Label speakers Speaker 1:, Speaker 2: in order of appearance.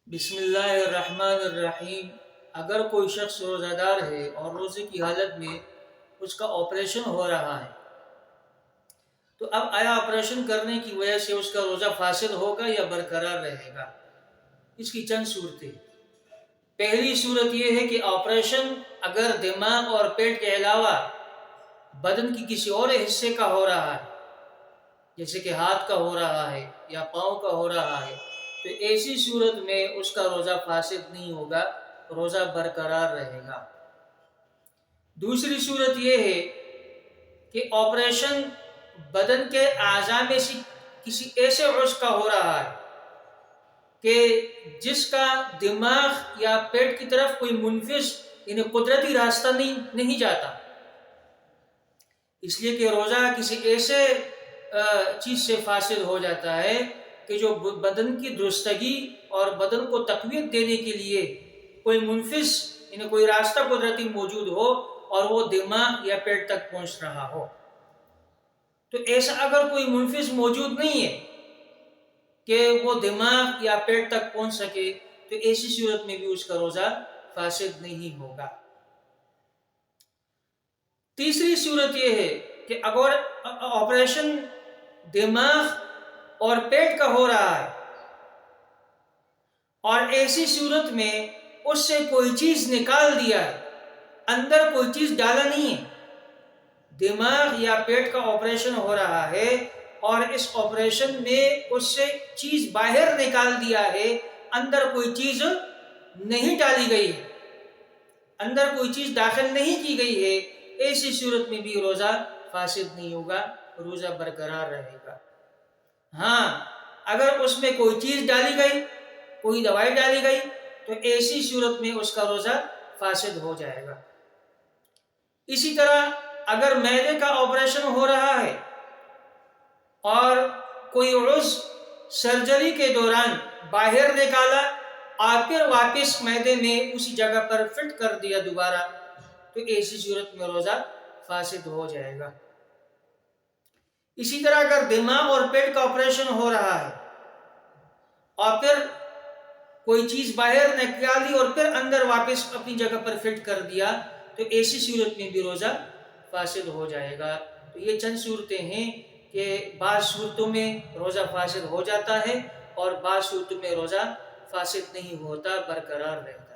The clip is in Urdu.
Speaker 1: بسم اللہ الرحمن الرحیم۔ اگر کوئی شخص روزہ دار ہے اور روزے کی حالت میں اس کا آپریشن ہو رہا ہے تو اب آیا آپریشن کرنے کی وجہ سے اس کا روزہ فاسد ہوگا یا برقرار رہے گا؟ اس کی چند صورتیں۔ پہلی صورت یہ ہے کہ آپریشن اگر دماغ اور پیٹ کے علاوہ بدن کی کسی اور حصے کا ہو رہا ہے، جیسے کہ ہاتھ کا ہو رہا ہے یا پاؤں کا ہو رہا ہے، تو ایسی صورت میں اس کا روزہ فاسد نہیں ہوگا، روزہ برقرار رہے گا۔ دوسری صورت یہ ہے کہ آپریشن بدن کے اعضاء میں سے کسی ایسے عضو کا ہو رہا ہے کہ جس کا دماغ یا پیٹ کی طرف کوئی منفذ یعنی قدرتی راستہ نہیں جاتا، اس لیے کہ روزہ کسی ایسے چیز سے فاسد ہو جاتا ہے کہ جو بدن کی درستگی اور بدن کو تقویت دینے کے لیے کوئی منفذ یعنی کوئی راستہ قدرتی موجود ہو اور وہ دماغ یا پیٹ تک پہنچ رہا ہو۔ تو ایسا اگر کوئی منفذ موجود نہیں ہے کہ وہ دماغ یا پیٹ تک پہنچ سکے تو ایسی صورت میں بھی اس کا روزہ فاسد نہیں ہوگا۔ تیسری صورت یہ ہے کہ اگر آپریشن دماغ اور پیٹ کا ہو رہا ہے اور ایسی صورت میں اس سے کوئی چیز نکال دیا ہے، اندر کوئی چیز ڈالا نہیں ہے، دماغ یا پیٹ کا آپریشن ہو رہا ہے اور اس آپریشن میں اس سے چیز باہر نکال دیا ہے، اندر کوئی چیز نہیں ڈالی گئی ہے، اندر کوئی چیز داخل نہیں کی گئی ہے، ایسی صورت میں بھی روزہ فاسد نہیں ہوگا، روزہ برقرار رہے گا۔ ہاں، اگر اس میں کوئی چیز ڈالی گئی، کوئی دوائی ڈالی گئی تو ایسی صورت میں اس کا روزہ فاسد ہو جائے گا۔ اسی طرح اگر معدے کا آپریشن ہو رہا ہے اور کوئی عضو سرجری کے دوران باہر نکالا اور پھر واپس معدے میں اسی جگہ پر فٹ کر دیا دوبارہ، تو ایسی صورت میں روزہ فاسد ہو جائے گا۔ اسی طرح اگر دماغ اور پیٹ کا آپریشن ہو رہا ہے اور پھر کوئی چیز باہر نکالی اور پھر اندر واپس اپنی جگہ پر فٹ کر دیا تو ایسی صورت میں بھی روزہ فاسد ہو جائے گا۔ تو یہ چند صورتیں ہیں کہ بعض صورتوں میں روزہ فاسد ہو جاتا ہے اور بعض صورتوں میں روزہ فاسد نہیں ہوتا، برقرار رہتا ہے۔